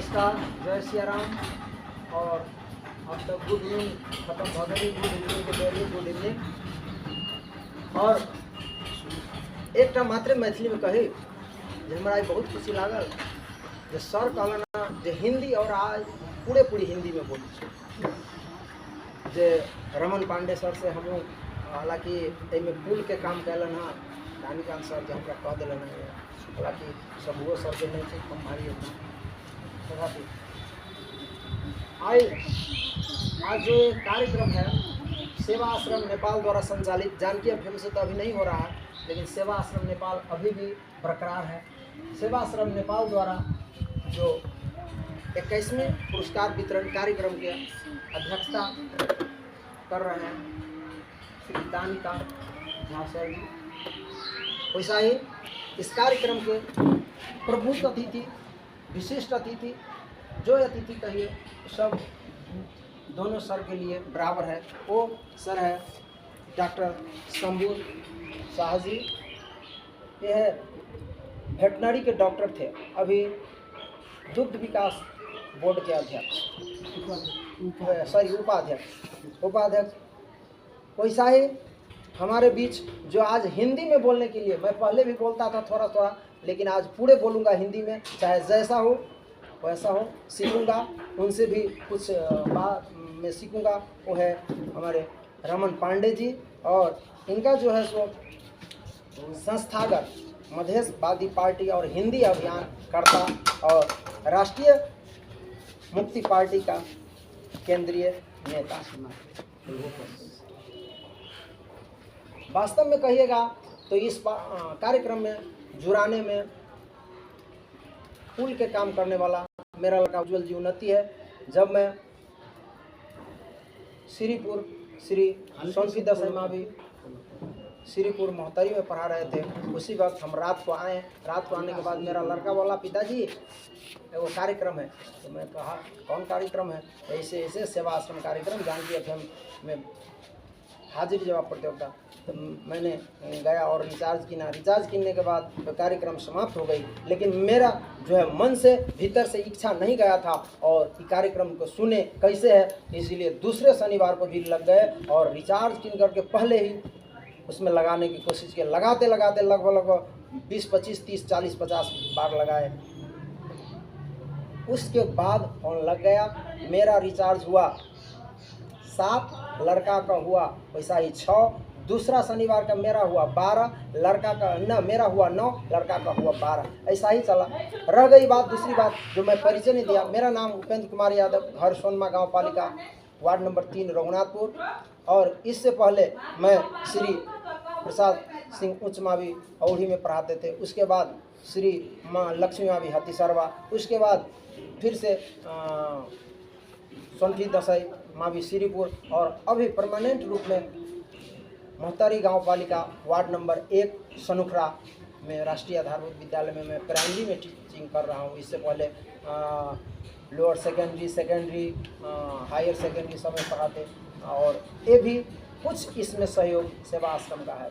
नमस्कार, जय सिया राम। और अब तक गुड इवनिंग खत्म हो गई, गुड इवनिंग के वेरी गुड इवनिंग। और एक मात्र मैथिली में कहे जे हमरा बहुत खुशी लागल जे सर कहलना जे हिंदी और आज पूरी हिंदी में बोली जे रमन पांडे सर से हम हालांकि एमे पुल के काम कैलन हाँ रानीकांत सर जो हमरा कह दिलन है, हालांकि सबुओ सर के नहीं थे कम भारी तथापि आज जो कार्यक्रम है सेवा आश्रम नेपाल द्वारा संचालित, जानकी एफएम से तो अभी नहीं हो रहा है, लेकिन सेवा आश्रम नेपाल अभी भी बरकरार है। सेवा आश्रम नेपाल द्वारा जो 21वें पुरस्कार वितरण कार्यक्रम के अध्यक्षता कर रहे हैं श्री दानिका झा सर जी, वैसा ही इस कार्यक्रम के प्रमुख अतिथि, विशिष्ट अतिथि, जो अतिथि कहिए सब दोनों सर के लिए बराबर है। वो सर है डॉक्टर शंभू शाह जी। ये है वेटनरी के डॉक्टर थे, अभी दुग्ध विकास बोर्ड के अध्यक्ष, उपाध्यक्ष। वैसा ही हमारे बीच जो आज हिंदी में बोलने के लिए, मैं पहले भी बोलता था थोड़ा थोड़ा, लेकिन आज पूरे बोलूँगा हिंदी में, चाहे जैसा हो वैसा हो, सीखूँगा उनसे भी कुछ बात मैं सीखूँगा। वो है हमारे रमन पांडे जी, और इनका जो है सो संस्थागत मधेशवादी पार्टी और हिंदी अभियान करता और राष्ट्रीय मुक्ति पार्टी का केंद्रीय नेता। वास्तव में कहिएगा तो इस कार्यक्रम में जुड़ाने में पुल के काम करने वाला मेरा लड़का उज्जवल जी उन्नति है। जब मैं श्रीपुर श्री सोनफी दशई मावी श्रीपुर मोहतरी में पढ़ा रहे थे, उसी वक्त हम रात को आए। रात को आने के बाद मेरा लड़का बोला, पिताजी वो कार्यक्रम है। तो मैं कहा कौन कार्यक्रम है? ऐसे ऐसे सेवा आश्रम कार्यक्रम, जानकी एफएम में हाजिरी जवाब प्रतियोगिता। तो मैंने गया और रिचार्ज किया। रिचार्ज किनने के बाद तो कार्यक्रम समाप्त हो गई, लेकिन मेरा जो है मन से भीतर से इच्छा नहीं गया था और कार्यक्रम को सुने कैसे है, इसीलिए दूसरे शनिवार को भी लग गए और रिचार्ज किन करके पहले ही उसमें लगाने की कोशिश की। लगाते लगाते लगभग 20, 25, 30, 40, 50 बार लगाए। उसके बाद फोन लग गया। मेरा रिचार्ज हुआ 7, लड़का का हुआ वैसा ही 6, दूसरा शनिवार का मेरा हुआ 12, लड़का का न मेरा हुआ 9, लड़का का हुआ 12, ऐसा ही चला। रह गई बात, दूसरी बात जो मैं परिचय नहीं दिया, मेरा नाम उपेंद्र कुमार यादव, घर सोनमा गांव पालिका, वार्ड नंबर 3 रघुनाथपुर। और इससे पहले मैं श्री प्रसाद सिंह उच्च मावी औढ़ी में पढ़ाते थे, उसके बाद श्री माँ लक्ष्मी मावी हतीसरवा, उसके बाद फिर से सोनफी दशई मावी श्रीपुर, और अभी परमानेंट रूप में मोहतरी गांव पालिका वार्ड नंबर 1 सनुखरा में राष्ट्रीय आधारभूत विद्यालय में मैं प्राइमरी में टीचिंग कर रहा हूं। इससे पहले लोअर सेकेंडरी, हायर सेकेंडरी सब में पढ़ाते, और ये भी कुछ इसमें सहयोग सेवा आश्रम का है।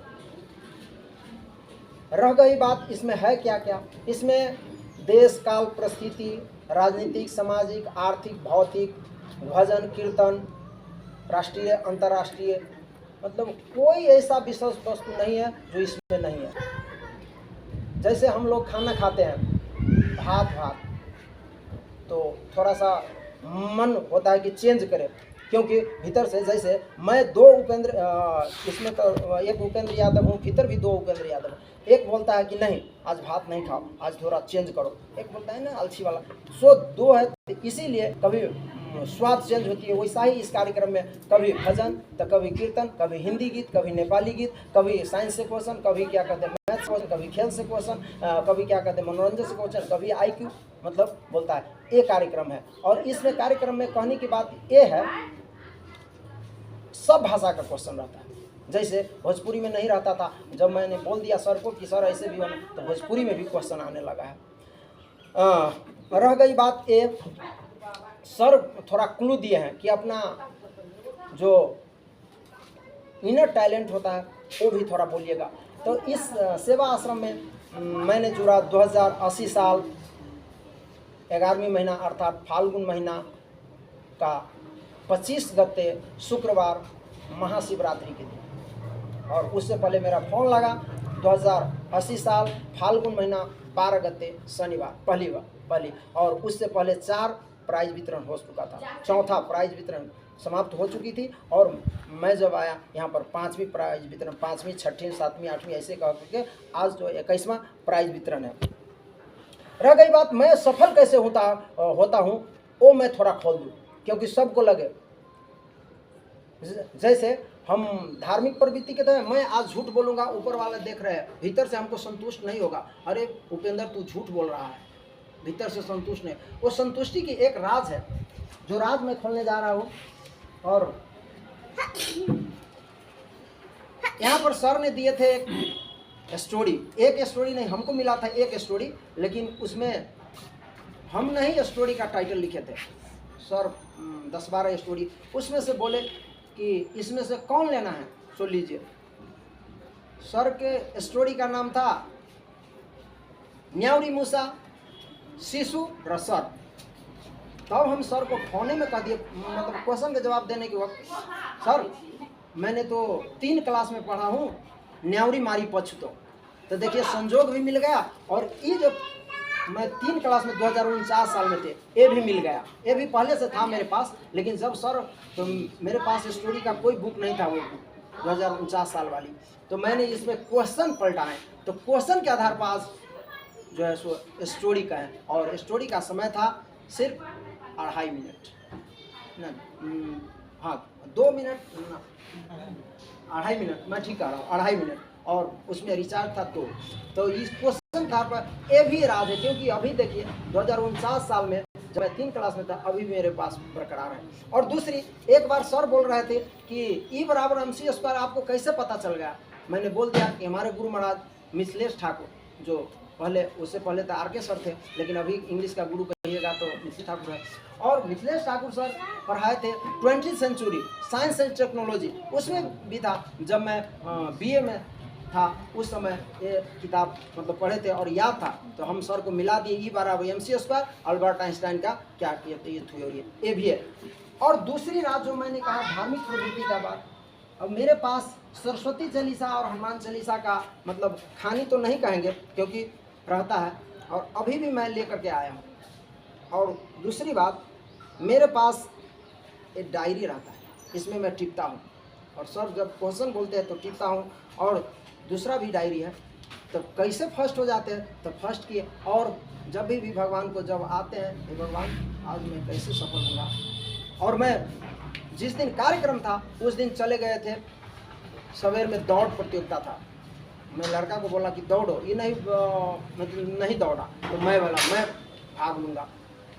रह गई बात इसमें है क्या क्या, इसमें देश काल परिस्थिति, राजनीतिक, सामाजिक, आर्थिक, भौतिक, भजन कीर्तन, राष्ट्रीय अंतर्राष्ट्रीय, मतलब कोई ऐसा विशेष वस्तु नहीं है जो इसमें नहीं है। जैसे हम लोग खाना खाते हैं भात, तो थोड़ा सा मन होता है कि चेंज करें, क्योंकि भीतर से जैसे मैं 2 उपेंद्र, इसमें तो एक उपेंद्र यादव हूँ, भीतर भी 2 उपेंद्र यादव हैं। एक बोलता है कि नहीं आज भात नहीं खाओ, आज थोड़ा चेंज करो, एक बोलता है ना आलसी वाला। सो 2 है, तो इसीलिए कभी स्वाद चेंज होती है। वैसा ही इस कार्यक्रम में कभी भजन तो कभी कीर्तन, कभी हिंदी गीत, कभी नेपाली गीत, कभी साइंस से क्वेश्चन, कभी क्या कहते हैं मैथ्स क्वेश्चन, कभी खेल से क्वेश्चन, कभी क्या कहते हैं मनोरंजन से क्वेश्चन, कभी IQ, मतलब बोलता है ये कार्यक्रम है। और इसमें कार्यक्रम में कहने की बात ये है, सब भाषा का क्वेश्चन रहता है। जैसे भोजपुरी में नहीं रहता था, जब मैंने बोल दिया सर को कि सर ऐसे भी होना, तो भोजपुरी में भी क्वेश्चन आने लगा है। रह गई बात ये, सर थोड़ा क्लू दिए हैं कि अपना जो इनर टैलेंट होता है वो भी थोड़ा बोलिएगा। तो इस सेवा आश्रम में मैंने जुड़ा 2080 साल 11वीं महीना अर्थात फाल्गुन महीना का 25 गते शुक्रवार महाशिवरात्रि के दिन। और उससे पहले मेरा फ़ोन लगा 2080 साल फाल्गुन महीना 12 गते शनिवार पहली और उससे पहले 4 प्राइज वितरण हो चुका था, चौथा प्राइज वितरण समाप्त हो चुकी थी। और मैं जब आया यहाँ पर 5वीं प्राइज वितरण, 5वीं 6वीं 7वीं 8वीं ऐसे कह करके आज जो 21वां प्राइज वितरण है। रह गई बात मैं सफल कैसे होता हूँ, वो मैं थोड़ा खोल दूँ, क्योंकि सबको लगे जैसे हम धार्मिक प्रवृत्ति के तहत मैं आज झूठ बोलूँगा, ऊपर वाले देख रहे हैं, भीतर से हमको संतुष्ट नहीं होगा, अरे उपेंद्र तू झूठ बोल रहा है, भीतर से संतुष्ट नहीं। वो संतुष्टि की एक राज है, जो राज मैं खोलने जा रहा हूँ। और यहाँ पर सर ने दिए थे एक स्टोरी नहीं, हमको मिला था एक स्टोरी, लेकिन उसमें हम नहीं स्टोरी का टाइटल लिखे थे सर, 10-12 स्टोरी, उसमें से बोले कि इसमें से कौन लेना है सो लीजिए। सर के स्टोरी का नाम था न्याउरी मूसा शिशु र सर। तब हम सर को फोने में कह दिए, मतलब क्वेश्चन का जवाब देने के वक्त, सर मैंने तो 3 क्लास में पढ़ा हूँ, न्याउरी मारी पछुतो। तो देखिए संजोग भी मिल गया, और ये जो मैं 3 क्लास में 2049 साल में थे, ये भी मिल गया, ये भी पहले से था मेरे पास। लेकिन जब सर, तो मेरे पास स्टोरी का कोई बुक नहीं था, वो 2049 साल वाली, तो मैंने इसमें क्वेश्चन पलटाए, तो क्वेश्चन के आधार पर आज जो है सो स्टोरी का है। और स्टोरी का समय था सिर्फ 2.5 मिनट, हाँ 2 मिनट, 2.5 मिनट, मैं ठीक कह रहा हूँ, 2.5 मिनट, और उसमें रिचार्ज था 2। तो इस क्वेश्चन था पर ये भी राज है, क्योंकि अभी देखिए 2049 साल में जब मैं 3 क्लास में था, अभी मेरे पास बरकरार है। और दूसरी, एक बार सर बोल रहे थे कि E = MC² आपको कैसे पता चल गया। मैंने बोल दिया कि हमारे गुरु महाराज मिथिलेश ठाकुर, जो पहले, उससे पहले तो RK सर थे, लेकिन अभी इंग्लिश का गुरु कहिएगा तो मिथिलेश ठाकुर है। और मिथिलेश ठाकुर सर पढ़ाए थे 20th century science and technology, उसमें भी था। जब मैं BA में था उस समय ये किताब मतलब पढ़े थे और याद था, तो हम सर को मिला दिए E = MC², अल्बर्ट आइंस्टाइन का क्या किया तो ये थ्योरी, ये भी है। और दूसरी रात जो मैंने कहा धार्मिक प्रवृत्ति का बात, अब मेरे पास सरस्वती चालीसा और हनुमान चालीसा का मतलब खानी तो नहीं कहेंगे, क्योंकि रहता है, और अभी भी मैं लेकर के आया हूँ। और दूसरी बात, मेरे पास एक डायरी रहता है, इसमें मैं टिपता हूँ, और सर जब क्वेश्चन बोलते हैं तो टिपता हूँ। और दूसरा भी डायरी है, तो कैसे फर्स्ट हो जाते हैं तो फर्स्ट किए, और जब भी भगवान को जब आते हैं, हे भगवान आज मैं कैसे सफल होगा। और मैं जिस दिन कार्यक्रम था उस दिन चले गए थे, सवेर में दौड़ प्रतियोगिता था, मैं लड़का को बोला कि दौड़ो, ये नहीं मतलब नहीं दौड़ा, तो मैं भाग लूँगा।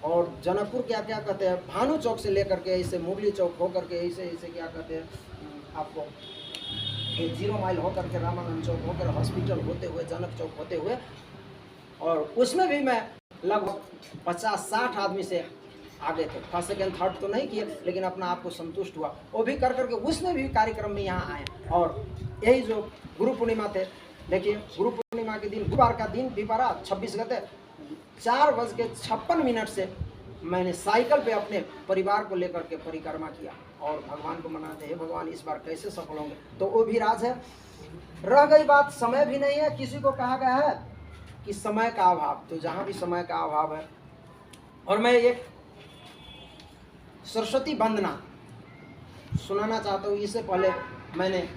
और जनकपुर क्या क्या कहते हैं, भानु चौक से लेकर के ऐसे मुगली चौक होकर के ऐसे ऐसे क्या कहते हैं आपको, 0 माइल होकर के रामानंद चौक होकर हॉस्पिटल होते हुए जनक चौक होते हुए, और उसमें भी मैं लगभग 50-60 आदमी से आगे थे। फर्स्ट सेकेंड थर्ड तो नहीं किए, लेकिन अपना आप को संतुष्ट हुआ, वो भी कर करके उसमें भी कार्यक्रम में यहाँ आए। और यही जो गुरु पूर्णिमा थे, देखिए गुरु पूर्णिमा के दिन, गुरुवार का दिन भी पड़ा 26 गते, 4:56 से मैंने साइकिल पे अपने परिवार को लेकर के परिक्रमा किया और भगवान को मनाते हैं, भगवान इस बार कैसे सफल होंगे, तो वो भी राज है। रह गई बात, समय भी नहीं है, किसी को कहा गया है कि समय का अभाव, तो जहाँ भी समय का अभाव है। और मैं एक सरस्वती वंदना सुनाना चाहता हूँ। इससे पहले मैंने